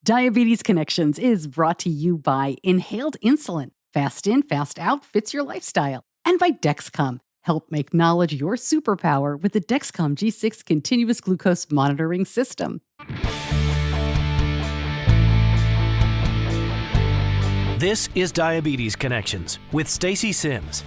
Diabetes Connections is brought to you by Inhaled Insulin. Fast in, fast out, fits your lifestyle. And by Dexcom. Help make knowledge your superpower with the Dexcom G6 continuous glucose monitoring system. This is Diabetes Connections with Stacey Sims.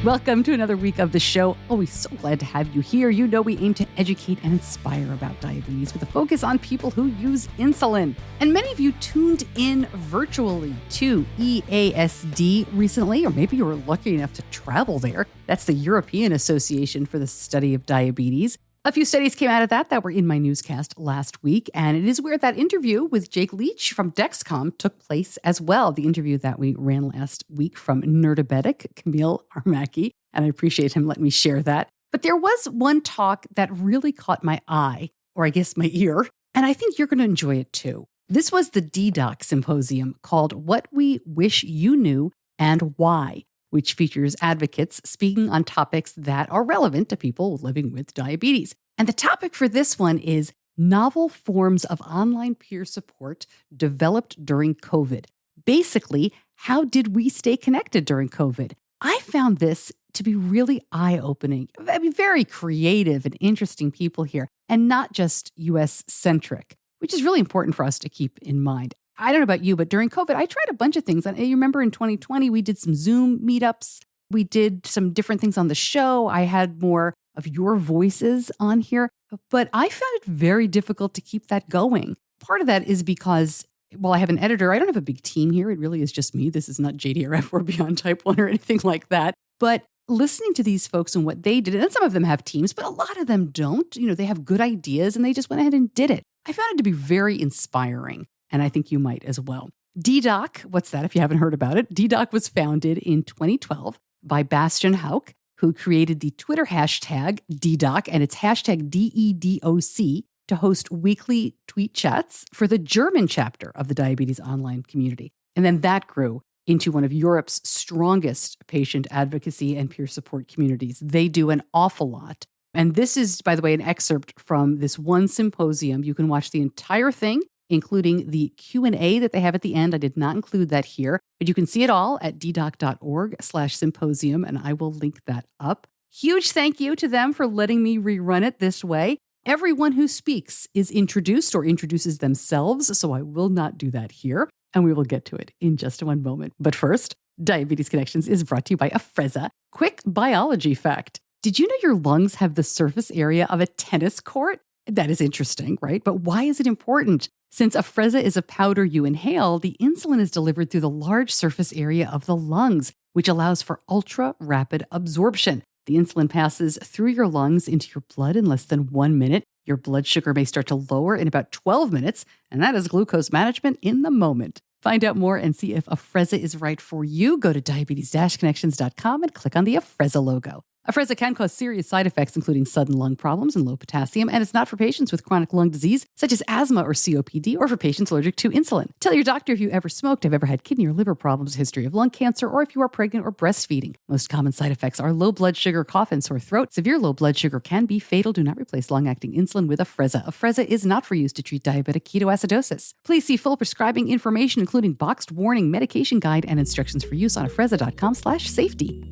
Welcome to another week of the show. Always so glad to have you here. You know we aim to educate and inspire about diabetes with a focus on people who use insulin. And many of you tuned in virtually to EASD recently, or maybe you were lucky enough to travel there. That's the European Association for the Study of Diabetes. A few studies came out of that were in my newscast last week, and it is where that interview with Jake Leach from Dexcom took place as well. The interview that we ran last week from Nerdabetic, Camille Armaki, and I appreciate him letting me share that. But there was one talk that really caught my eye, or I guess my ear, and I think you're going to enjoy it too. This was the Ddoc Symposium called What We Wish You Knew and Why, which features advocates speaking on topics that are relevant to people living with diabetes. And the topic for this one is novel forms of online peer support developed during COVID. Basically, how did we stay connected during COVID? I found this to be really eye-opening. I mean, very creative and interesting people here, and not just US-centric, which is really important for us to keep in mind. I don't know about you, but during COVID, I tried a bunch of things. And you remember in 2020, we did some Zoom meetups. We did some different things on the show. I had more of your voices on here, but I found it very difficult to keep that going. Part of that is because, while I have an editor, I don't have a big team here. It really is just me. This is not JDRF or Beyond Type 1 or anything like that. But listening to these folks and what they did, and some of them have teams, but a lot of them don't. You know, they have good ideas and they just went ahead and did it. I found it to be very inspiring. And I think you might as well. Ddoc, what's that if you haven't heard about it? Ddoc was founded in 2012 by Bastian Hauck, who created the Twitter hashtag Ddoc, and it's hashtag DEDOC, to host weekly tweet chats for the German chapter of the diabetes online community. And then that grew into one of Europe's strongest patient advocacy and peer support communities. They do an awful lot. And this is, by the way, an excerpt from this one symposium. You can watch the entire thing, including the Q&A that they have at the end. I did not include that here, but you can see it all at ddoc.org/symposium, and I will link that up. Huge thank you to them for letting me rerun it this way. Everyone who speaks is introduced or introduces themselves, so I will not do that here, and we will get to it in just one moment. But first, Diabetes Connections is brought to you by Afrezza. Quick biology fact. Did you know your lungs have the surface area of a tennis court? That is interesting, right? But why is it important? Since Afrezza is a powder you inhale, the insulin is delivered through the large surface area of the lungs, which allows for ultra-rapid absorption. The insulin passes through your lungs into your blood in less than 1 minute. Your blood sugar may start to lower in about 12 minutes, and that is glucose management in the moment. Find out more and see if Afrezza is right for you. Go to diabetes-connections.com and click on the Afrezza logo. Afrezza can cause serious side effects, including sudden lung problems and low potassium, and it's not for patients with chronic lung disease, such as asthma or COPD, or for patients allergic to insulin. Tell your doctor if you ever smoked, have ever had kidney or liver problems, history of lung cancer, or if you are pregnant or breastfeeding. Most common side effects are low blood sugar, cough, and sore throat. Severe low blood sugar can be fatal. Do not replace long-acting insulin with Afrezza. Afrezza is not for use to treat diabetic ketoacidosis. Please see full prescribing information, including boxed warning, medication guide, and instructions for use on afrezza.com/safety.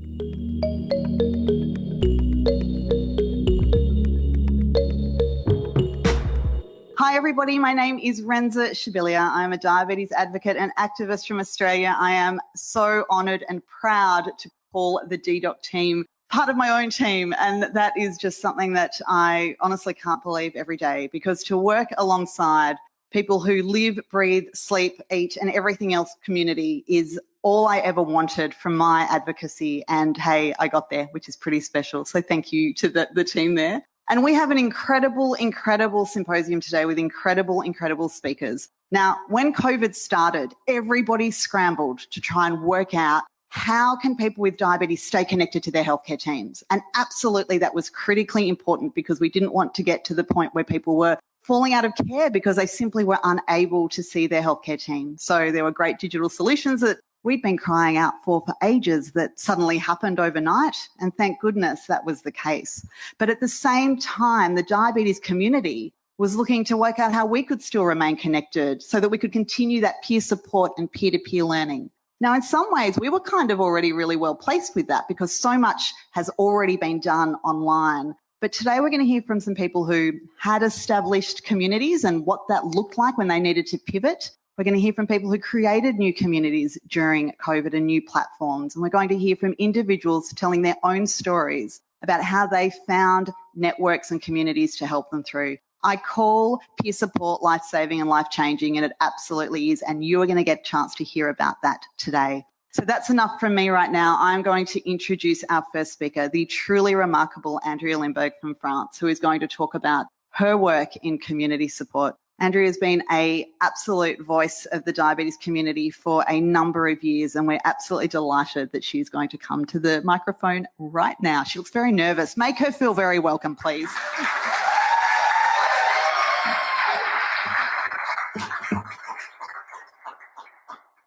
Hi everybody, my name is Renza Scibilia. I'm a diabetes advocate and activist from Australia. I am so honoured and proud to call the Ddoc team part of my own team, and that is just something that I honestly can't believe every day, because to work alongside people who live, breathe, sleep, eat and everything else community is all I ever wanted from my advocacy, and hey, I got there, which is pretty special. So thank you to the team there. And we have an incredible symposium today with incredible speakers. Now, when COVID started, everybody scrambled to try and work out how can people with diabetes stay connected to their healthcare teams. And absolutely that was critically important, because we didn't want to get to the point where people were falling out of care because they simply were unable to see their healthcare team. So there were great digital solutions that we'd been crying out for ages that suddenly happened overnight, and thank goodness that was the case. But at the same time, the diabetes community was looking to work out how we could still remain connected so that we could continue that peer support and peer-to-peer learning. Now, in some ways, we were kind of already really well placed with that because so much has already been done online. But today we're going to hear from some people who had established communities and what that looked like when they needed to pivot. We're going to hear from people who created new communities during COVID and new platforms. And we're going to hear from individuals telling their own stories about how they found networks and communities to help them through. I call peer support life-saving and life-changing, and it absolutely is. And you are going to get a chance to hear about that today. So that's enough from me right now. I'm going to introduce our first speaker, the truly remarkable Andrea Lindberg from France, who is going to talk about her work in community support. Andrea has been an absolute voice of the diabetes community for a number of years, and we're absolutely delighted that she's going to come to the microphone right now. She looks very nervous. Make her feel very welcome, please.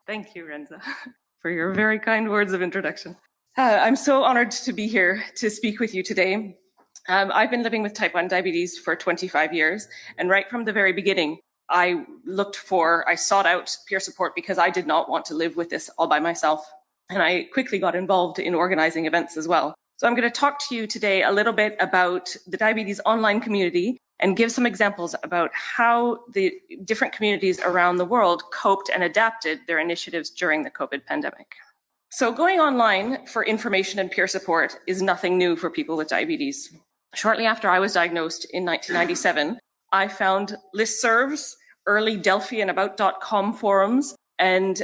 Thank you, Renza, for your very kind words of introduction. I'm so honored to be here to speak with you today. I've been living with type 1 diabetes for 25 years, and right from the very beginning, I sought out peer support because I did not want to live with this all by myself. And I quickly got involved in organizing events as well. So I'm going to talk to you today a little bit about the diabetes online community and give some examples about how the different communities around the world coped and adapted their initiatives during the COVID pandemic. So going online for information and peer support is nothing new for people with diabetes. Shortly after I was diagnosed in 1997, I found listservs, early Delphi and about.com forums, and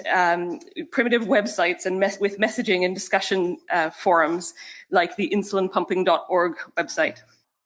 primitive websites and with messaging and discussion forums like the insulinpumping.org website.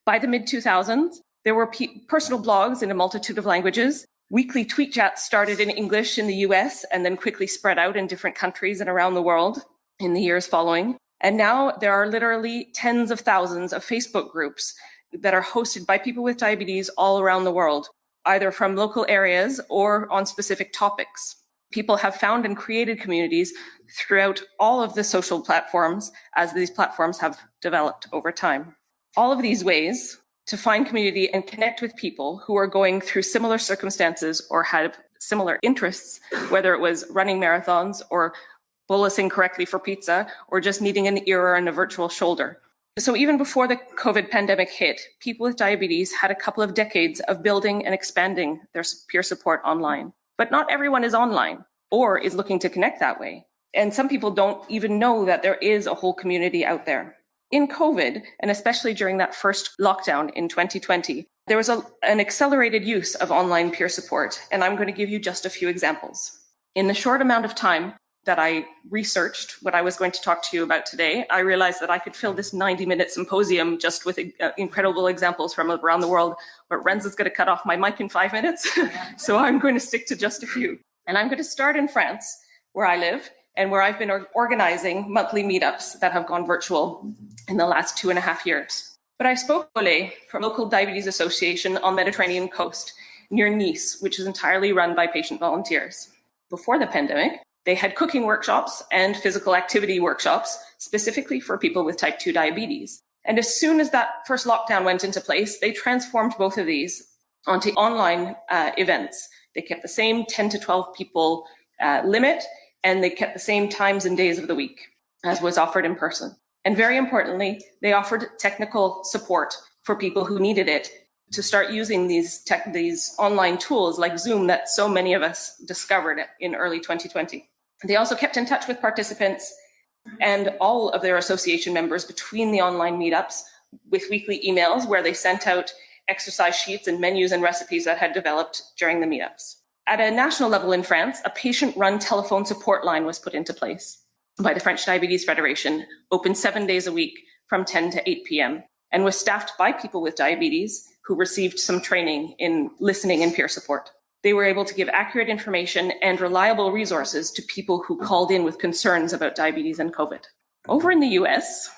By the mid-2000s, there were personal blogs in a multitude of languages. Weekly tweet chats started in English in the US and then quickly spread out in different countries and around the world in the years following. And now there are literally tens of thousands of Facebook groups that are hosted by people with diabetes all around the world, either from local areas or on specific topics. People have found and created communities throughout all of the social platforms as these platforms have developed over time. All of these ways to find community and connect with people who are going through similar circumstances or have similar interests, whether it was running marathons or bolusing correctly for pizza or just needing an ear and a virtual shoulder. So even before the COVID pandemic hit, people with diabetes had a couple of decades of building and expanding their peer support online. But not everyone is online or is looking to connect that way. And some people don't even know that there is a whole community out there. In COVID, and especially during that first lockdown in 2020, there was an accelerated use of online peer support, and I'm going to give you just a few examples. In the short amount of time that I researched what I was going to talk to you about today, I realized that I could fill this 90-minute symposium just with incredible examples from around the world, but Renza's going to cut off my mic in 5 minutes, so I'm going to stick to just a few. And I'm going to start in France, where I live, and where I've been organizing monthly meetups that have gone virtual in the last 2.5 years. But I spoke to Salih from local diabetes association on Mediterranean coast near Nice, which is entirely run by patient volunteers. Before the pandemic, they had cooking workshops and physical activity workshops specifically for people with type 2 diabetes. And as soon as that first lockdown went into place, they transformed both of these onto online events. They kept the same 10 to 12 people limit, and they kept the same times and days of the week as was offered in person. And very importantly, they offered technical support for people who needed it to start using these online tools like Zoom that so many of us discovered in early 2020. They also kept in touch with participants and all of their association members between the online meetups with weekly emails where they sent out exercise sheets and menus and recipes that had developed during the meetups. At a national level in France, a patient-run telephone support line was put into place by the French Diabetes Federation, open 7 days a week from 10 to 8 p.m., and was staffed by people with diabetes who received some training in listening and peer support. They were able to give accurate information and reliable resources to people who called in with concerns about diabetes and COVID. Over in the US,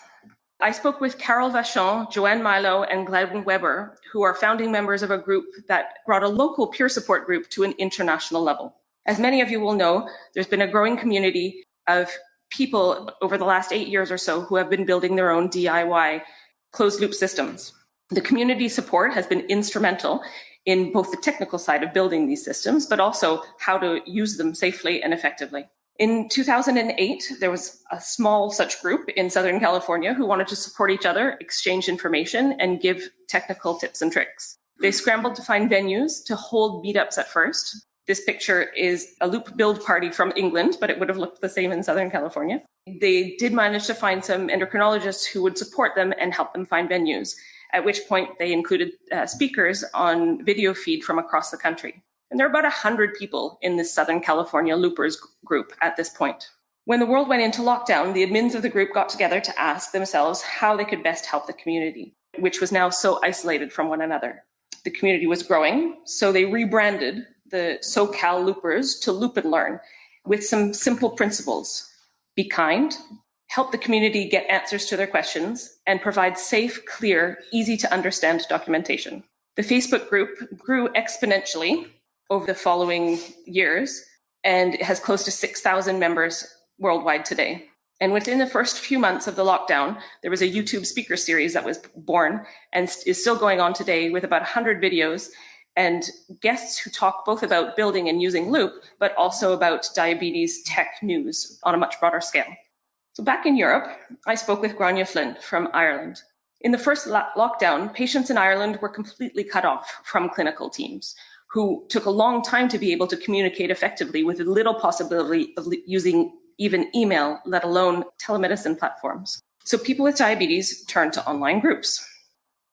I spoke with Carol Vachon, Joanne Milo, and Glenn Weber, who are founding members of a group that brought a local peer support group to an international level. As many of you will know, there's been a growing community of people over the last 8 years or so who have been building their own DIY closed loop systems. The community support has been instrumental in both the technical side of building these systems, but also how to use them safely and effectively. In 2008, there was a small such group in Southern California who wanted to support each other, exchange information, and give technical tips and tricks. They scrambled to find venues to hold meetups at first. This picture is a loop build party from England, but it would have looked the same in Southern California. They did manage to find some endocrinologists who would support them and help them find venues, at which point they included speakers on video feed from across the country. And there are about 100 people in this Southern California loopers group at this point. When the world went into lockdown, the admins of the group got together to ask themselves how they could best help the community, which was now so isolated from one another. The community was growing, so they rebranded the SoCal Loopers to Loop and Learn with some simple principles. Be kind, help the community get answers to their questions, and provide safe, clear, easy to understand documentation. The Facebook group grew exponentially over the following years, and it has close to 6,000 members worldwide today. And within the first few months of the lockdown, there was a YouTube speaker series that was born and is still going on today with about 100 videos and guests who talk both about building and using Loop, but also about diabetes tech news on a much broader scale. So back in Europe, I spoke with Grania Flint from Ireland. In the first lockdown, patients in Ireland were completely cut off from clinical teams, who took a long time to be able to communicate effectively with little possibility of using even email, let alone telemedicine platforms. So people with diabetes turned to online groups.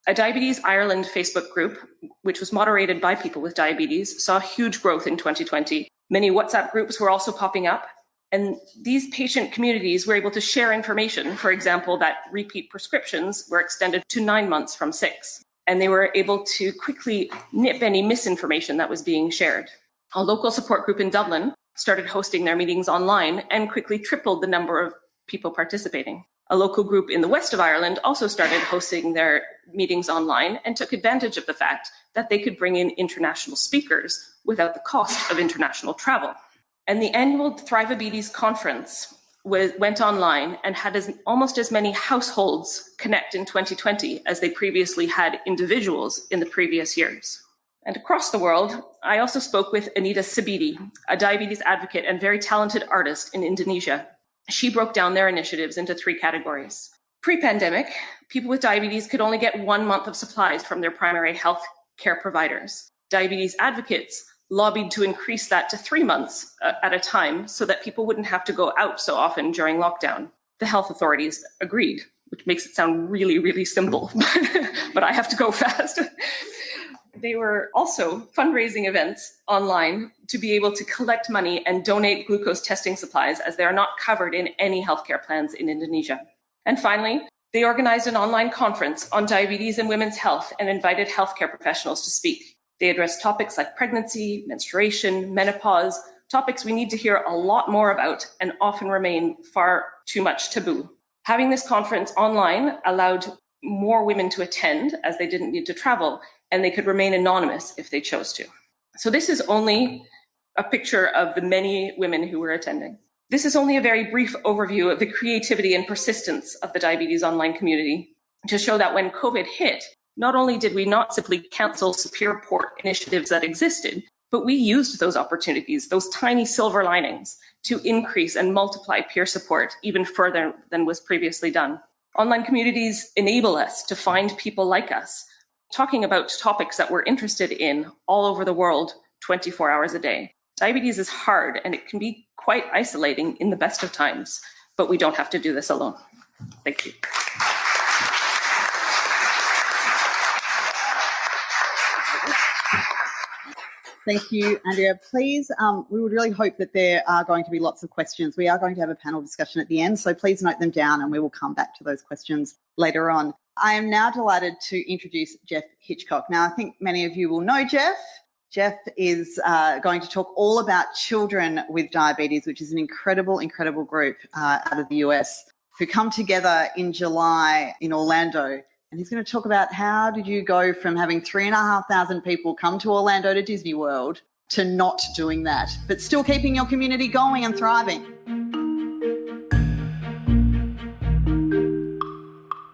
A Diabetes Ireland Facebook group, which was moderated by people with diabetes, saw huge growth in 2020. Many WhatsApp groups were also popping up, and these patient communities were able to share information. For example, that repeat prescriptions were extended to 9 months from 6. And they were able to quickly nip any misinformation that was being shared. A local support group in Dublin started hosting their meetings online and quickly tripled the number of people participating. A local group in the west of Ireland also started hosting their meetings online and took advantage of the fact that they could bring in international speakers without the cost of international travel. And the annual Thriveabetes conference went online and had almost as many households connect in 2020 as they previously had individuals in the previous years. And across the world, I also spoke with Anita Scibilia, a diabetes advocate and very talented artist in Indonesia. She broke down their initiatives into 3 categories. Pre-pandemic, people with diabetes could only get 1 month of supplies from their primary health care providers. Diabetes advocates lobbied to increase that to 3 months at a time so that people wouldn't have to go out so often during lockdown. The health authorities agreed, which makes it sound really, really simple, but I have to go fast. They were also fundraising events online to be able to collect money and donate glucose testing supplies, as they are not covered in any healthcare plans in Indonesia. And finally, they organized an online conference on diabetes and women's health and invited healthcare professionals to speak. They addressed topics like pregnancy, menstruation, menopause, topics we need to hear a lot more about and often remain far too much taboo. Having this conference online allowed more women to attend, as they didn't need to travel, and they could remain anonymous if they chose to. So this is only a picture of the many women who were attending. This is only a very brief overview of the creativity and persistence of the diabetes online community to show that when COVID hit, not only did we not simply cancel superior port initiatives that existed, but we used those opportunities, those tiny silver linings, to increase and multiply peer support even further than was previously done. Online communities enable us to find people like us, talking about topics that we're interested in all over the world, 24 hours a day. Diabetes is hard and it can be quite isolating in the best of times, but we don't have to do this alone. Thank you. Thank you, Andrea. Please, we would really hope that there are going to be lots of questions. We are going to have a panel discussion at the end, so please note them down and we will come back to those questions later on. I am now delighted to introduce Jeff Hitchcock. Now, I think many of you will know Jeff. Jeff is going to talk all about children with diabetes, which is an incredible, incredible group out of the US who come together in July in Orlando. And he's going to talk about how did you go from having 3,500 people come to Orlando to Disney World to not doing that, but still keeping your community going and thriving.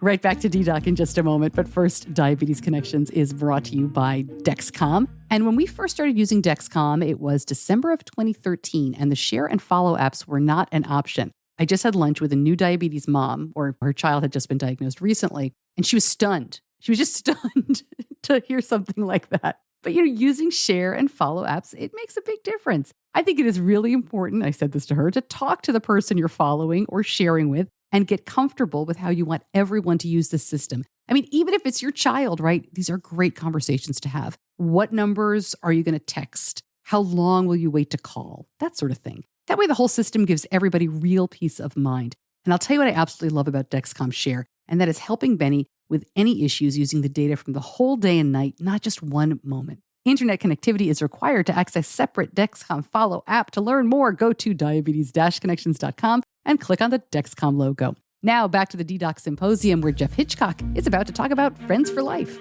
Right back to Ddoc in just a moment. But first, Diabetes Connections is brought to you by Dexcom. And when we first started using Dexcom, it was December of 2013, and the share and follow apps were not an option. I just had lunch with a new diabetes mom, or her child had just been diagnosed recently, and she was stunned. She was just stunned to hear something like that. But, using share and follow apps, it makes a big difference. I think it is really important, I said this to her, to talk to the person you're following or sharing with and get comfortable with how you want everyone to use the system. I mean, even if it's your child, right? These are great conversations to have. What numbers are you going to text? How long will you wait to call? That sort of thing. That way the whole system gives everybody real peace of mind. And I'll tell you what I absolutely love about Dexcom Share, and that is helping Benny with any issues using the data from the whole day and night, not just one moment. Internet connectivity is required to access separate Dexcom Follow app. To learn more, go to diabetes-connections.com and click on the Dexcom logo. Now back to the Ddoc Symposium, where Jeff Hitchcock is about to talk about Friends for Life.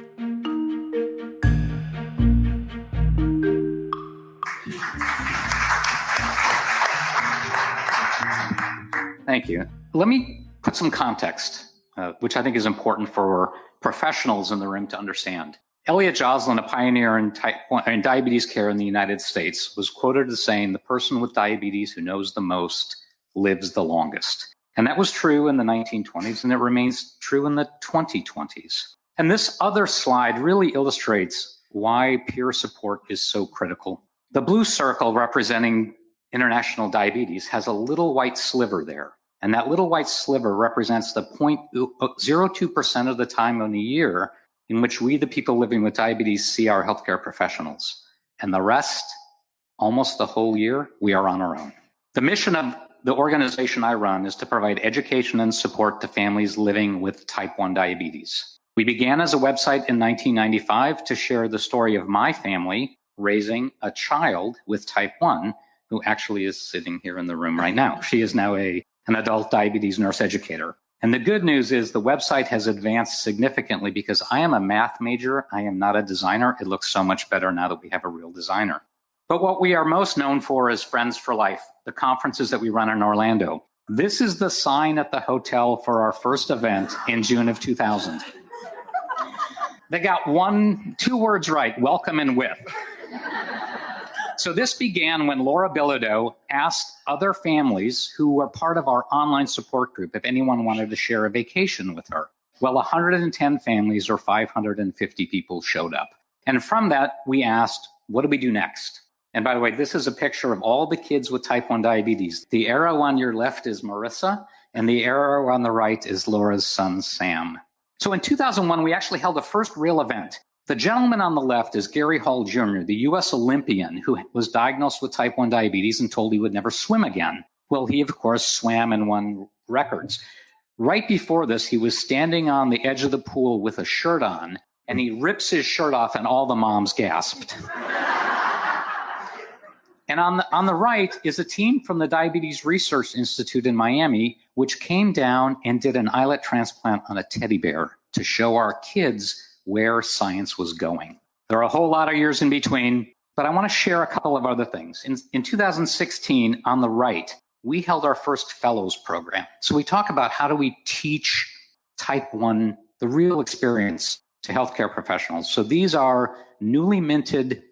Thank you. Let me put some context, which I think is important for professionals in the room to understand. Elliot Joslin, a pioneer in diabetes care in the United States, was quoted as saying, "The person with diabetes who knows the most lives the longest." And that was true in the 1920s, and it remains true in the 2020s. And this other slide really illustrates why peer support is so critical. The blue circle representing international diabetes has a little white sliver there. And that little white sliver represents the 0.02% of the time in a year in which we, the people living with diabetes, see our healthcare professionals. And the rest, almost the whole year, we are on our own. The mission of the organization I run is to provide education and support to families living with type 1 diabetes. We began as a website in 1995 to share the story of my family raising a child with type 1, who actually is sitting here in the room right now. She is now an adult diabetes nurse educator. And the good news is the website has advanced significantly because I am a math major. I am not a designer. It looks so much better now that we have a real designer. But what we are most known for is Friends for Life, the conferences that we run in Orlando. This is the sign at the hotel for our first event in June of 2000. They got two words right, welcome and with. So this began when Laura Bilodeau asked other families who were part of our online support group if anyone wanted to share a vacation with her. Well, 110 families or 550 people showed up. And from that, we asked, what do we do next? And by the way, this is a picture of all the kids with type 1 diabetes. The arrow on your left is Marissa, and the arrow on the right is Laura's son, Sam. So in 2001, we actually held the first real event. The gentleman on the left is Gary Hall Jr., the U.S. Olympian who was diagnosed with type 1 diabetes and told he would never swim again. Well, he, of course, swam and won records. Right before this, he was standing on the edge of the pool with a shirt on, and he rips his shirt off, and all the moms gasped. And on the right is a team from the Diabetes Research Institute in Miami, which came down and did an islet transplant on a teddy bear to show our kids where science was going. There are a whole lot of years in between, but I want to share a couple of other things. In 2016, on the right, we held our first fellows program. So we talk about how do we teach type 1, the real experience, to healthcare professionals. So these are newly minted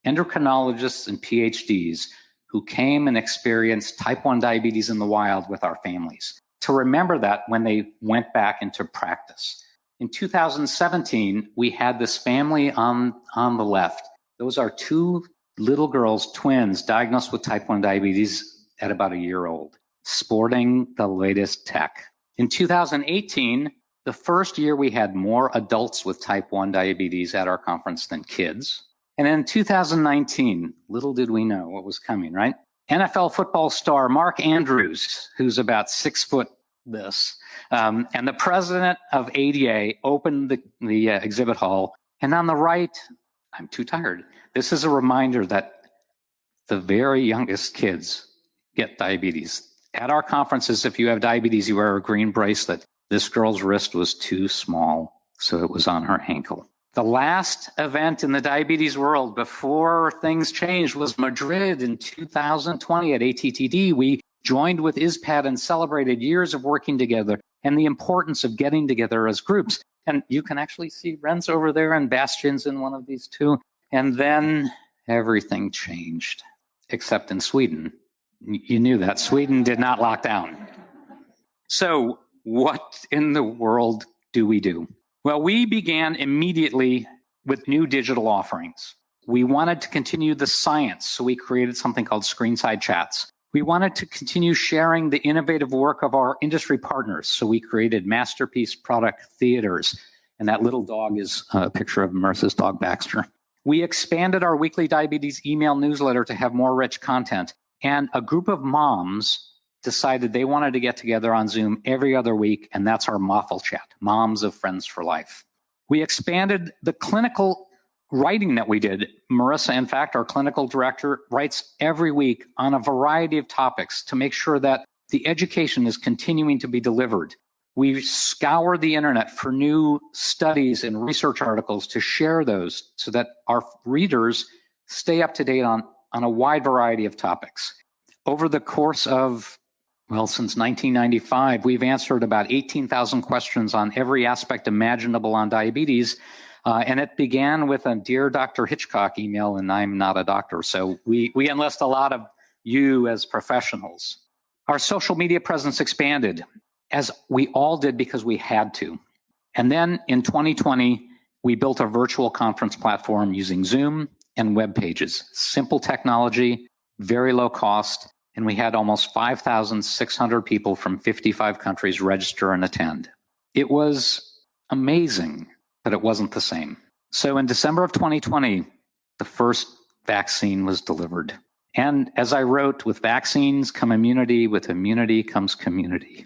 endocrinologists and PhDs who came and experienced type 1 diabetes in the wild with our families, to remember that when they went back into practice. In 2017, we had this family on the left. Those are two little girls, twins, diagnosed with type 1 diabetes at about a year old, sporting the latest tech. In 2018, the first year we had more adults with type 1 diabetes at our conference than kids. And in 2019, little did we know what was coming, right? NFL football star Mark Andrews, who's about 6 foot this, and the president of ADA opened the exhibit hall. And on the right, I'm too tired. This is a reminder that the very youngest kids get diabetes. At our conferences, if you have diabetes, you wear a green bracelet. This girl's wrist was too small, so it was on her ankle. The last event in the diabetes world before things changed was Madrid in 2020 at ATTD. We joined with ISPAD and celebrated years of working together and the importance of getting together as groups. And you can actually see Renza over there, and Bastian's in one of these too. And then everything changed, except in Sweden. You knew that. Sweden did not lock down. So what in the world do we do? Well, we began immediately with new digital offerings. We wanted to continue the science, so we created something called Screenside Chats. We wanted to continue sharing the innovative work of our industry partners, so we created Masterpiece Product Theaters, and that little dog is a picture of Marissa's dog, Baxter. We expanded our weekly diabetes email newsletter to have more rich content, and a group of moms decided they wanted to get together on Zoom every other week, and that's our Moffel Chat, Moms of Friends for Life. We expanded the clinical writing that we did. Marissa, in fact, our clinical director, writes every week on a variety of topics to make sure that the education is continuing to be delivered. We scour the internet for new studies and research articles to share those so that our readers stay up to date on a wide variety of topics. Over the course of, since 1995, we've answered about 18,000 questions on every aspect imaginable on diabetes. And it began with a Dear Dr. Hitchcock email, and I'm not a doctor, so we enlist a lot of you as professionals. Our social media presence expanded, as we all did because we had to. And then in 2020, we built a virtual conference platform using Zoom and web pages. Simple technology, very low cost, and we had almost 5,600 people from 55 countries register and attend. It was amazing. But it wasn't the same. So in December of 2020, the first vaccine was delivered. And as I wrote, with vaccines come immunity, with immunity comes community.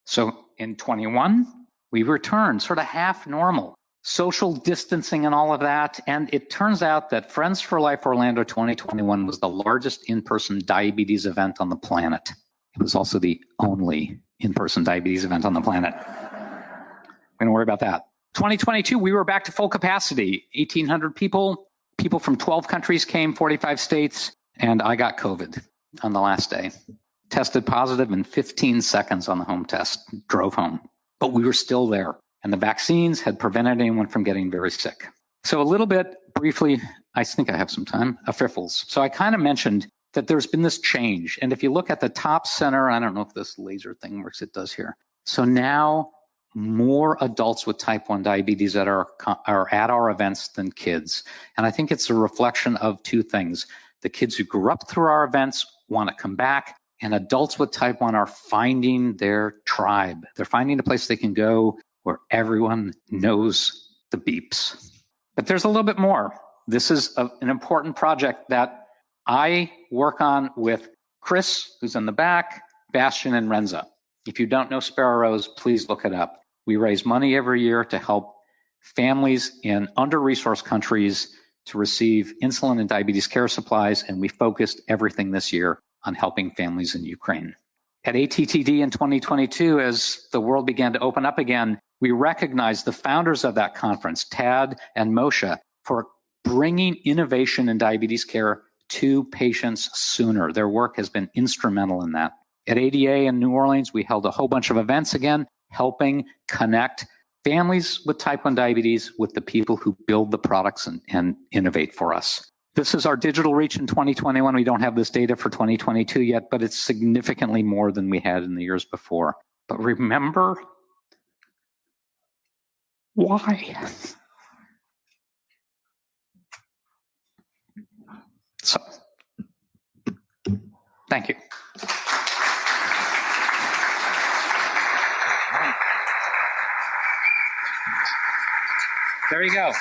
So in 21, we returned sort of half normal, social distancing and all of that. And it turns out that Friends for Life Orlando 2021 was the largest in-person diabetes event on the planet. It was also the only in-person diabetes event on the planet. Don't worry about that. 2022, we were back to full capacity, 1,800 people. People from 12 countries came, 45 states, and I got COVID on the last day. Tested positive in 15 seconds on the home test, drove home. But we were still there, and the vaccines had prevented anyone from getting very sick. So a little bit briefly, I think I have some time, of fiffles. So I kind of mentioned that there's been this change. And if you look at the top center, I don't know if this laser thing works, it does here. So now more adults with type 1 diabetes that are at our events than kids. And I think it's a reflection of two things. The kids who grew up through our events want to come back, and adults with type 1 are finding their tribe. They're finding a place they can go where everyone knows the beeps. But there's a little bit more. This is an important project that I work on with Chris, who's in the back, Bastian, and Renza. If you don't know Sparrow Rose, please look it up. We raise money every year to help families in under-resourced countries to receive insulin and diabetes care supplies, and we focused everything this year on helping families in Ukraine. At ATTD in 2022, as the world began to open up again, we recognized the founders of that conference, Tad and Moshe, for bringing innovation in diabetes care to patients sooner. Their work has been instrumental in that. At ADA in New Orleans, we held a whole bunch of events again, helping connect families with type 1 diabetes with the people who build the products and innovate for us. This is our digital reach in 2021. We don't have this data for 2022 yet, but it's significantly more than we had in the years before. But remember why. So, thank you. There you go.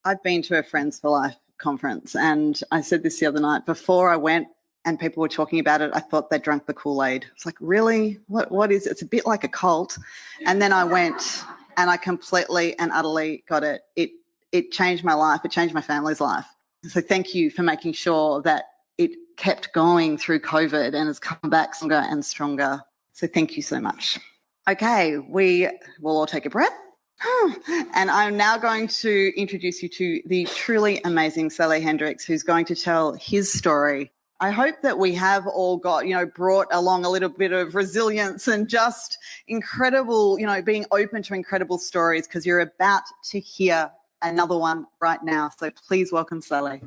I've been to a Friends for Life conference, and I said this the other night. Before I went and people were talking about it, I thought they drank the Kool-Aid. It's like, really? What is it? It's a bit like a cult. And then I went and I completely and utterly got it. It changed my life. It changed my family's life. So thank you for making sure that it kept going through COVID and has come back stronger and stronger. So thank you so much. Okay, we will all take a breath. And I'm now going to introduce you to the truly amazing Salih Hendricks, who's going to tell his story I hope that we have all got, brought along a little bit of resilience and just incredible, being open to incredible stories, because you're about to hear another one right now. So please welcome Salih.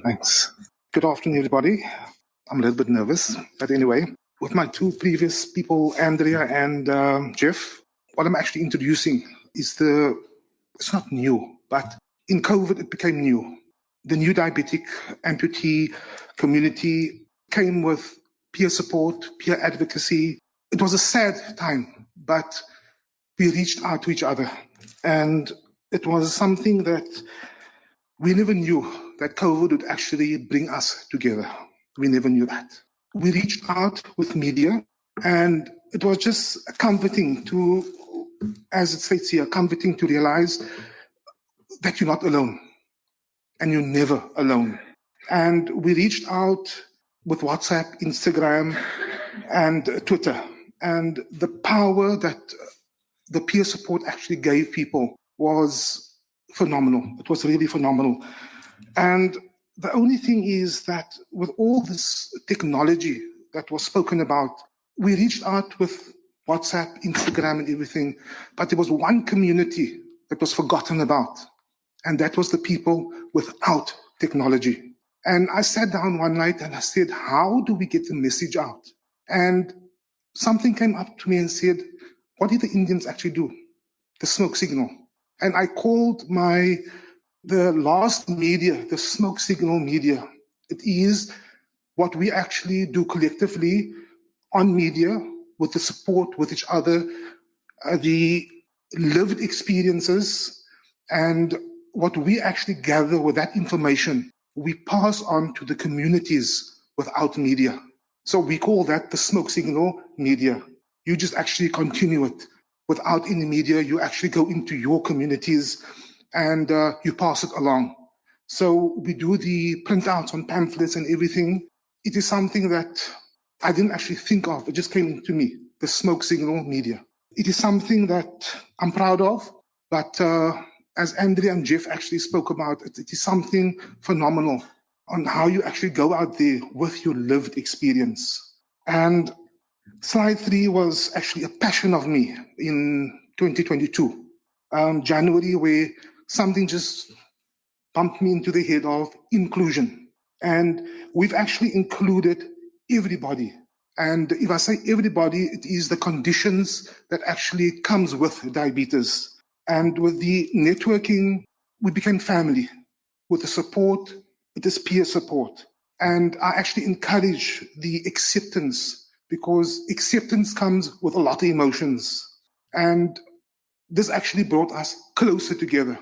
Thanks. Good afternoon, everybody. I'm a little bit nervous, but anyway, with my two previous people, Andrea and Jeff, what I'm actually introducing is it's not new, but in COVID, it became new. The new diabetic amputee community came with peer support, peer advocacy. It was a sad time, but we reached out to each other. And it was something that we never knew that COVID would actually bring us together. We never knew that. We reached out with media, and it was just comforting to, as it states here, comforting to realize that you're not alone, and you're never alone. And we reached out with WhatsApp, Instagram, and Twitter. And the power that the peer support actually gave people was phenomenal. It was really phenomenal. And the only thing is that with all this technology that was spoken about, we reached out with WhatsApp, Instagram, and everything, but there was one community that was forgotten about, and that was the people without technology. And I sat down one night and I said, how do we get the message out? And something came up to me and said, what did the Indians actually do? The smoke signal. And I called the last media, the smoke signal media. It is what we actually do collectively on media with the support with each other, the lived experiences, and what we actually gather with that information, we pass on to the communities without media. So we call that the smoke signal media. You just actually continue it. Without any media, you actually go into your communities and you pass it along. So we do the printouts on pamphlets and everything. It is something that I didn't actually think of. It just came into me, the smoke signal media. It is something that I'm proud of, but as Andrea and Jeff actually spoke about, it is something phenomenal on how you actually go out there with your lived experience. And slide 3 was actually a passion of me in 2022, January, where something just bumped me into the head of inclusion. And we've actually included everybody. And if I say everybody, it is the conditions that actually comes with diabetes. And with the networking, we became family. With the support, it is peer support. And I actually encourage the acceptance, because acceptance comes with a lot of emotions. And this actually brought us closer together.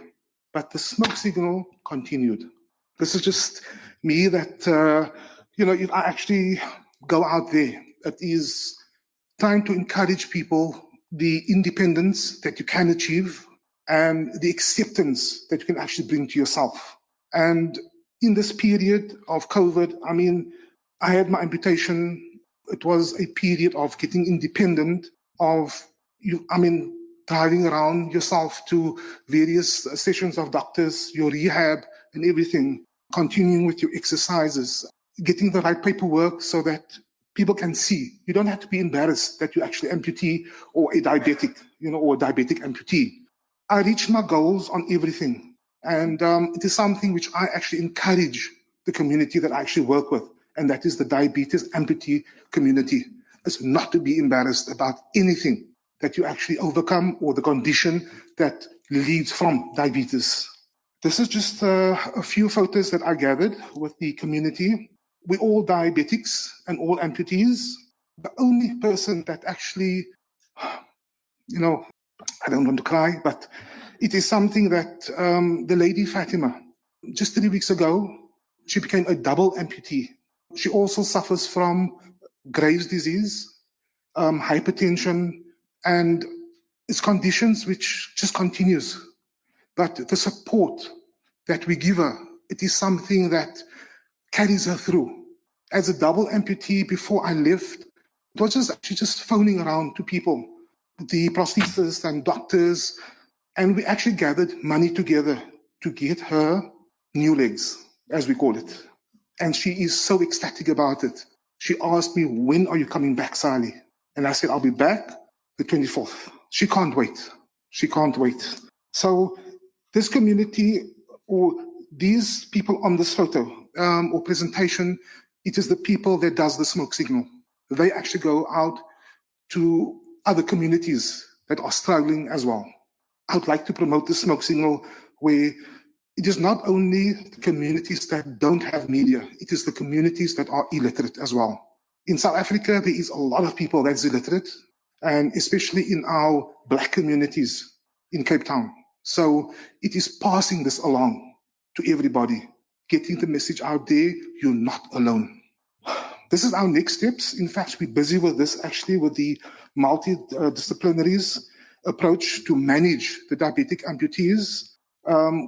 But the smoke signal continued. This is just me that, if I actually go out there, it is trying to encourage people the independence that you can achieve and the acceptance that you can actually bring to yourself. And in this period of COVID, I had my amputation. It was a period of getting independent, driving around yourself to various sessions of doctors, your rehab and everything, continuing with your exercises, getting the right paperwork so that people can see. You don't have to be embarrassed that you're actually amputee or a diabetic, or a diabetic amputee. I reached my goals on everything. And it is something which I actually encourage the community that I actually work with, and that is the diabetes amputee community. It's not to be embarrassed about anything that you actually overcome or the condition that leads from diabetes. This is just a few photos that I gathered with the community. We're all diabetics and all amputees. The only person that actually, I don't want to cry, but it is something that the lady Fatima, just 3 weeks ago, she became a double amputee. She also suffers from Graves' disease, hypertension, and it's conditions which just continues. But the support that we give her, it is something that carries her through. As a double amputee, before I left, it was just actually just phoning around to people. the prosthetists and doctors, and we actually gathered money together to get her new legs, as we call it. And she is so ecstatic about it. She asked me, when are you coming back, Salih? And I said, I'll be back the 24th. She can't wait. She can't wait. So this community, or these people on this photo or presentation, it is the people that does the smoke signal. They actually go out to other communities that are struggling as well. I would like to promote the smoke signal where it is not only the communities that don't have media, it is the communities that are illiterate as well. In South Africa, there is a lot of people that's illiterate, and especially in our Black communities in Cape Town. So it is passing this along to everybody, getting the message out there, you're not alone. This is our next steps. In fact, we're busy with this actually with the multidisciplinaries approach to manage the diabetic amputees.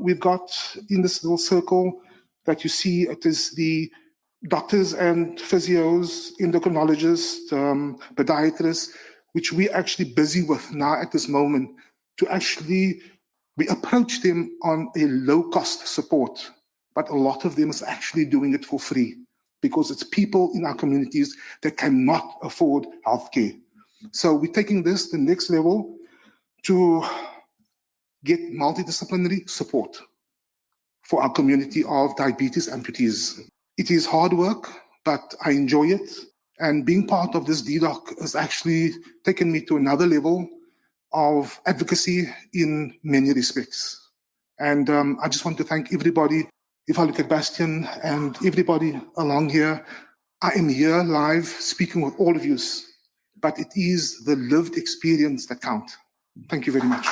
We've got in this little circle that you see, it is the doctors and physios, endocrinologists, podiatrists, which we're actually busy with now at this moment to actually, we approach them on a low-cost support, but a lot of them is actually doing it for free because it's people in our communities that cannot afford healthcare. So we're taking this the next level to get multidisciplinary support for our community of diabetes amputees. It is hard work, but I enjoy it. And being part of this Ddoc has actually taken me to another level of advocacy in many respects. And I just want to thank everybody. If I look at Bastian and everybody along here, I am here live speaking with all of you, but it is the lived experience that counts. Thank you very much.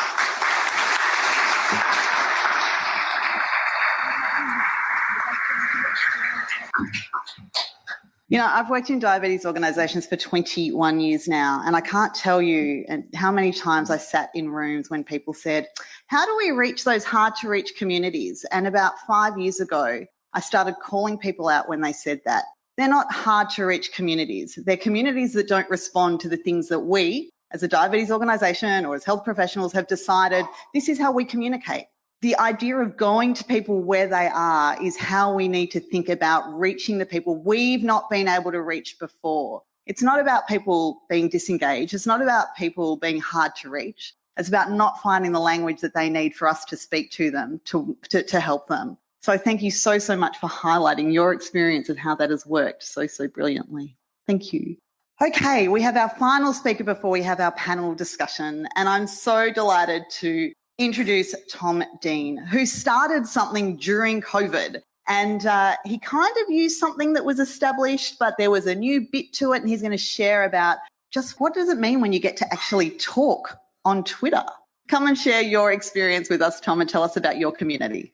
You know, I've worked in diabetes organisations for 21 years now, and I can't tell you how many times I sat in rooms when people said, how do we reach those hard-to-reach communities? And about 5 years ago, I started calling people out when they said that. They're not hard-to-reach communities. They're communities that don't respond to the things that we, as a diabetes organisation or as health professionals, have decided this is how we communicate. The idea of going to people where they are is how we need to think about reaching the people we've not been able to reach before. It's not about people being disengaged. It's not about people being hard to reach. It's about not finding the language that they need for us to speak to them, to help them. So thank you so, so much for highlighting your experience of how that has worked so, so brilliantly. Thank you. Okay, we have our final speaker before we have our panel discussion, and I'm so delighted to introduce Tom Dean, who started something during COVID. And he kind of used something that was established, but there was a new bit to it. And he's going to share about just what does it mean when you get to actually talk on Twitter. Come and share your experience with us, Tom, and tell us about your community.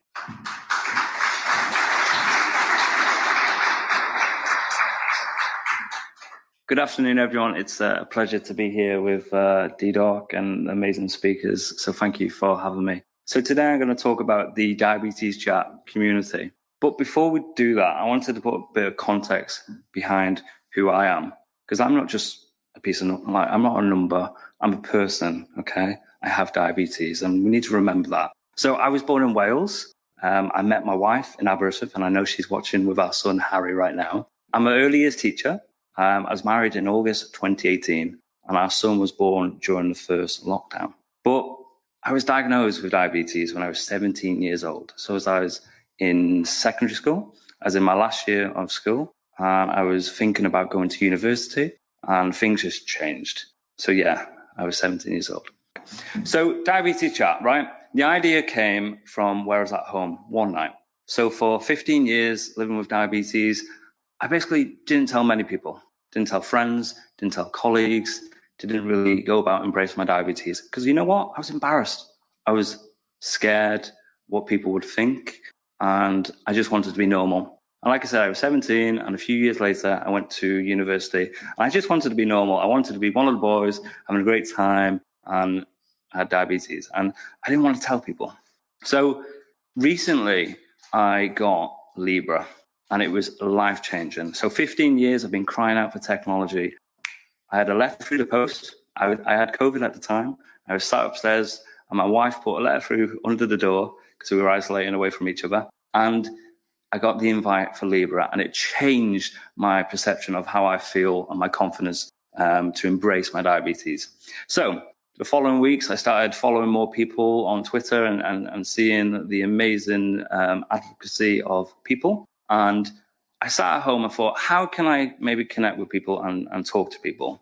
Good afternoon, everyone. It's a pleasure to be here with Ddoc and amazing speakers. So thank you for having me. So today I'm going to talk about the Diabetes Chat community. But before we do that, I wanted to put a bit of context behind who I am, because I'm not just a piece of, like, I'm not a number. I'm a person, okay? I have diabetes, and we need to remember that. So I was born in Wales. I met my wife in Aberystwyth, and I know she's watching with our son, Harry, right now. I'm an early years teacher. I was married in August 2018, and our son was born during the first lockdown. But I was diagnosed with diabetes when I was 17 years old. So as I was in secondary school, as in my last year of school, I was thinking about going to university, and things just changed. So yeah, I was 17 years old. So Diabetes Chat, right? The idea came from where I was at home one night. So for 15 years living with diabetes, I basically didn't tell many people, didn't tell friends, didn't tell colleagues, didn't really go about embracing my diabetes. Because you know what? I was embarrassed. I was scared what people would think, and I just wanted to be normal. And like I said, I was 17, and a few years later, I went to university, and I just wanted to be normal. I wanted to be one of the boys, having a great time, and I had diabetes, and I didn't want to tell people. So recently, I got Libra, and it was life-changing. So 15 years I've been crying out for technology. I had a letter through the post I had COVID at the time. I was sat upstairs and my wife put a letter through under the door because we were isolating away from each other. And I got the invite for Libra, and it changed my perception of how I feel and my confidence to embrace my diabetes. So the following weeks, I started following more people on Twitter and seeing the amazing advocacy of people. And I sat at home and thought, how can I maybe connect with people and talk to people?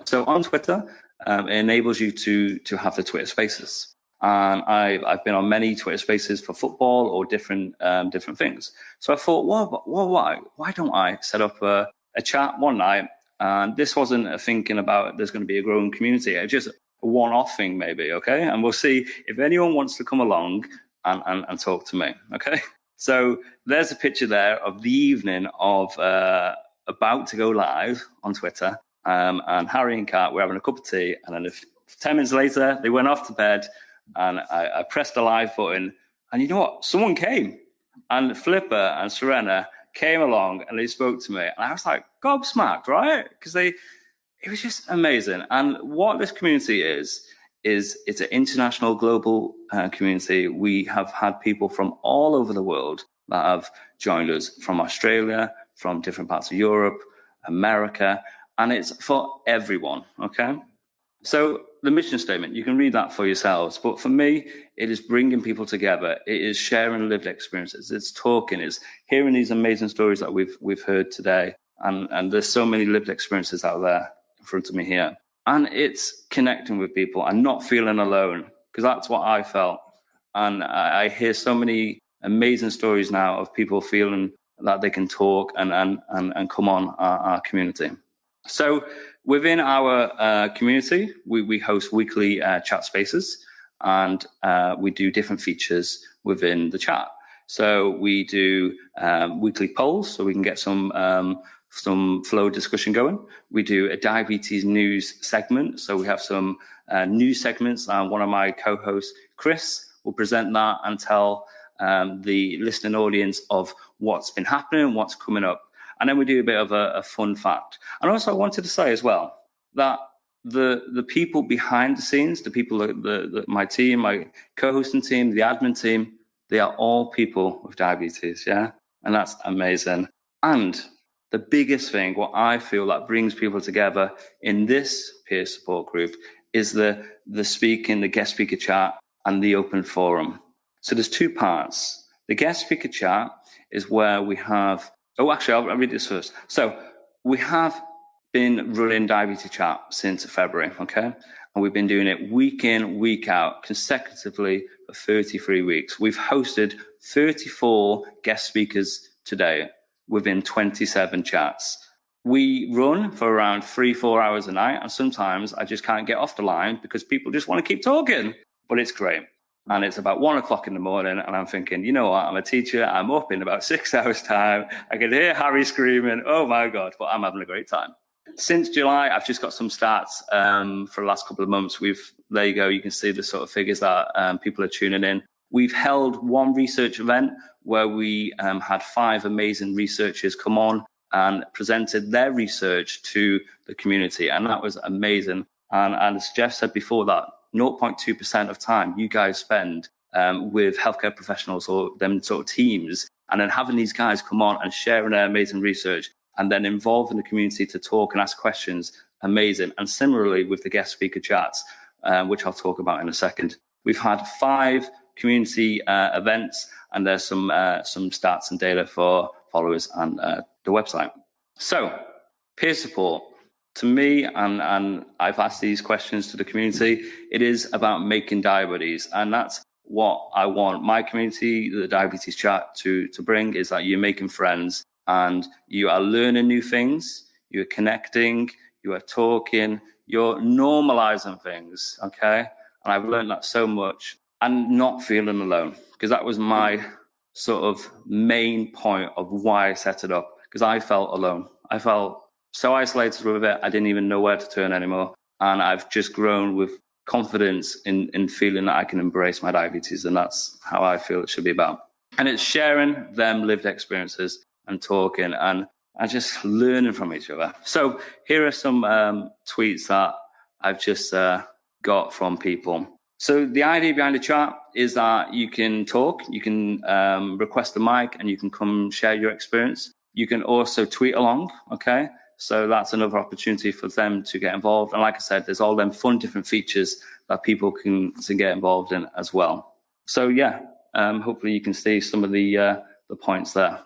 So on Twitter, it enables you to have the Twitter Spaces. And I've been on many Twitter Spaces for football or different things. So I thought, why don't I set up a chat one night? And this wasn't a thinking about there's going to be a growing community. It's just a one-off thing, maybe. Okay, and we'll see if anyone wants to come along and talk to me. Okay. So there's a picture there of the evening of about to go live on Twitter. And Harry and Kat were having a cup of tea. And then 10 minutes later, they went off to bed. And I pressed the live button. And you know what? Someone came. And Flipper and Serena came along and they spoke to me. And I was like gobsmacked, right? Because it was just amazing. And what this community is it's an international global community. We have had people from all over the world that have joined us, from Australia, from different parts of Europe, America, and it's for everyone. Okay. So the mission statement, you can read that for yourselves. But for me, it is bringing people together. It is sharing lived experiences. It's talking. It's hearing these amazing stories that we've heard today. And there's so many lived experiences out there in front of me here. And it's connecting with people and not feeling alone, because that's what I felt. And I hear so many amazing stories now of people feeling that they can talk and come on our community. So within our community, we host weekly chat spaces, and we do different features within the chat. So we do weekly polls, so we can get some flow discussion going. We do a diabetes news segment, so we have some news segments, and one of my co-hosts, Chris, will present that and tell the listening audience of what's been happening, what's coming up. And then we do a bit of a fun fact. And also I wanted to say as well that the people behind the scenes, the people, my team, my co-hosting team, the admin team, they are all people with diabetes, yeah? And that's amazing. And the biggest thing, what I feel that brings people together in this peer support group is the speaking, the guest speaker chat, and the open forum. So there's two parts. The guest speaker chat is where we have, I'll read this first. So we have been running Diabetes Chat since February, okay? And we've been doing it week in, week out, consecutively for 33 weeks. We've hosted 34 guest speakers today within 27 chats. We run for around 3-4 hours a night, and sometimes I just can't get off the line because people just want to keep talking, but it's great. And it's about 1 o'clock in the morning, and I'm thinking, you know what? I'm a teacher. I'm up in about 6 hours' time. I can hear Harry screaming. Oh my God! But I'm having a great time. Since July, I've just got some stats for the last couple of months. There you go. You can see the sort of figures that people are tuning in. We've held one research event where we had 5 amazing researchers come on and presented their research to the community, and that was amazing. And as Jeff said before, that 0.2% of time you guys spend with healthcare professionals or them sort of teams, and then having these guys come on and sharing their amazing research and then involving the community to talk and ask questions, amazing. And similarly with the guest speaker chats, which I'll talk about in a second. We've had 5 community events, and there's some stats and data for followers and the website. So peer support. To me, and I've asked these questions to the community, it is about making diabetes. And that's what I want my community, the Diabetes Chat, to bring, is that you're making friends and you are learning new things, you're connecting, you are talking, you're normalizing things, okay? And I've learned that so much, and not feeling alone, because that was my sort of main point of why I set it up, because I felt alone. I felt so isolated with it, I didn't even know where to turn anymore. And I've just grown with confidence in feeling that I can embrace my diabetes. And that's how I feel it should be about. And it's sharing them lived experiences and talking and just learning from each other. So here are some tweets that I've just got from people. So the idea behind the chat is that you can talk, you can request the mic, and you can come share your experience. You can also tweet along, okay? So that's another opportunity for them to get involved. And like I said, there's all them fun different features that people can get involved in as well. So yeah, hopefully you can see some of the points there.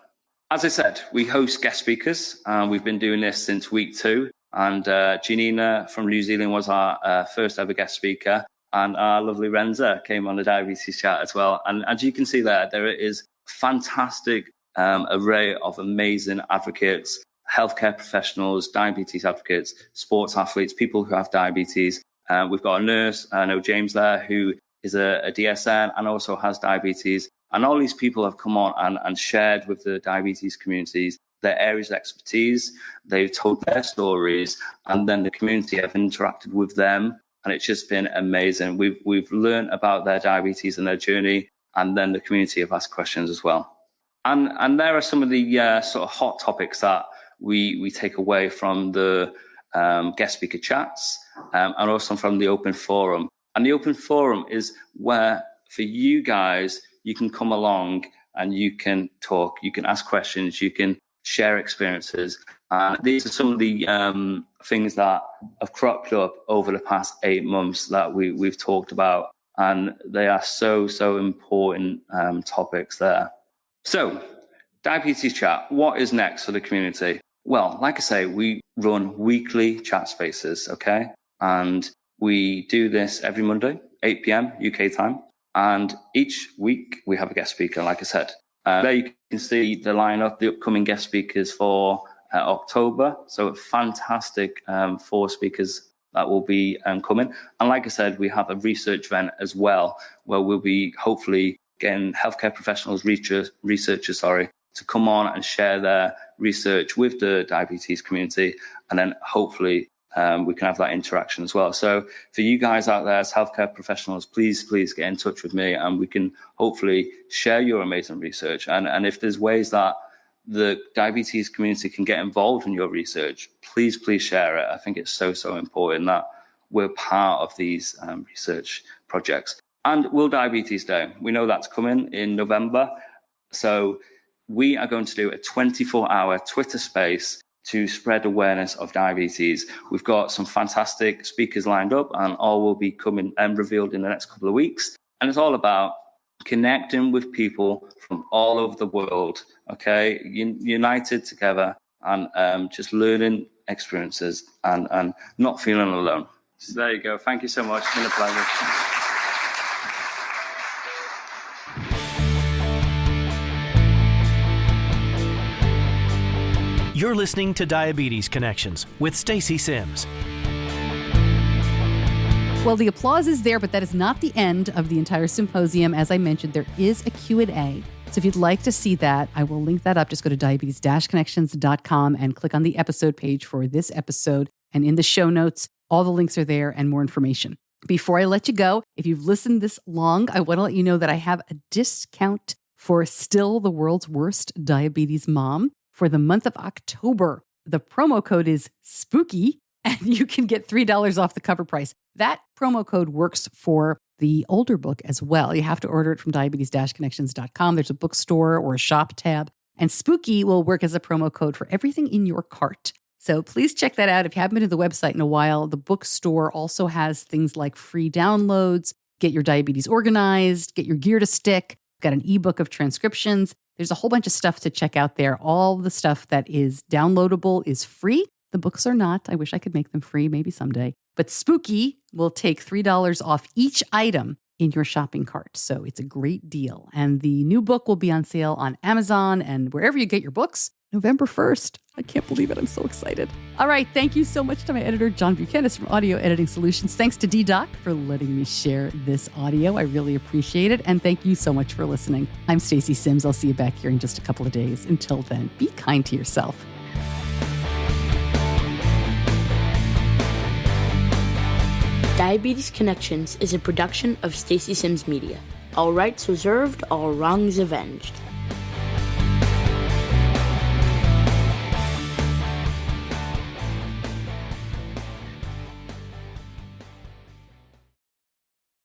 As I said, we host guest speakers. We've been doing this since week 2. And Janina from New Zealand was our first ever guest speaker. And our lovely Renza came on the diabetes chat as well. And as you can see there is fantastic array of amazing advocates, healthcare professionals, diabetes advocates, sports athletes, people who have diabetes. We've got a nurse, I know James there, who is a DSN and also has diabetes. And all these people have come on and shared with the diabetes communities their areas of expertise. They've told their stories, and then the community have interacted with them. And it's just been amazing. We've learned about their diabetes and their journey, and then the community have asked questions as well. And there are some of the sort of hot topics that we take away from the guest speaker chats and also from the open forum. And the open forum is where, for you guys, you can come along and you can talk, you can ask questions, you can share experiences. These are some of the things that have cropped up over the past 8 months that we've talked about. And they are so important topics there. So, diabetes chat, what is next for the community? Well, like I say, we run weekly chat spaces, okay? And we do this every Monday, 8 p.m. UK time. And each week we have a guest speaker, like I said. There you can see the lineup, the upcoming guest speakers for October. So fantastic 4 speakers that will be coming. And like I said, we have a research event as well, where we'll be hopefully getting healthcare professionals, researchers, to come on and share their research with the diabetes community. And then hopefully we can have that interaction as well. So for you guys out there as healthcare professionals, please get in touch with me, and we can hopefully share your amazing research. And if there's ways that the diabetes community can get involved in your research, please share it. I think it's so important that we're part of these research projects. And World Diabetes Day, we know that's coming in November. So we are going to do a 24-hour Twitter space to spread awareness of diabetes. We've got some fantastic speakers lined up, and all will be coming and revealed in the next couple of weeks. And it's all about connecting with people from all over the world, okay? United together and just learning experiences and not feeling alone. So there you go. Thank you so much. It's been a pleasure. You're listening to Diabetes Connections with Stacey Sims. Well, the applause is there, but that is not the end of the entire symposium. As I mentioned, there is a Q&A. So if you'd like to see that, I will link that up. Just go to diabetes-connections.com and click on the episode page for this episode. And in the show notes, all the links are there and more information. Before I let you go, if you've listened this long, I want to let you know that I have a discount for Still the World's Worst Diabetes Mom for the month of October. The promo code is SPOOKY, and you can get $3 off the cover price. That promo code works for the older book as well. You have to order it from diabetes-connections.com. There's a bookstore or a shop tab. And SPOOKY will work as a promo code for everything in your cart. So please check that out. If you haven't been to the website in a while, the bookstore also has things like free downloads, get your diabetes organized, get your gear to stick, got an ebook of transcriptions. There's a whole bunch of stuff to check out there. All the stuff that is downloadable is free. The books are not. I wish I could make them free, maybe someday. But Spooky will take $3 off each item in your shopping cart. So it's a great deal. And the new book will be on sale on Amazon and wherever you get your books, November 1st. I can't believe it. I'm so excited. All right. Thank you so much to my editor, John Buchanan from Audio Editing Solutions. Thanks to Ddoc for letting me share this audio. I really appreciate it. And thank you so much for listening. I'm Stacey Sims. I'll see you back here in just a couple of days. Until then, be kind to yourself. Diabetes Connections is a production of Stacey Sims Media. All rights reserved, all wrongs avenged.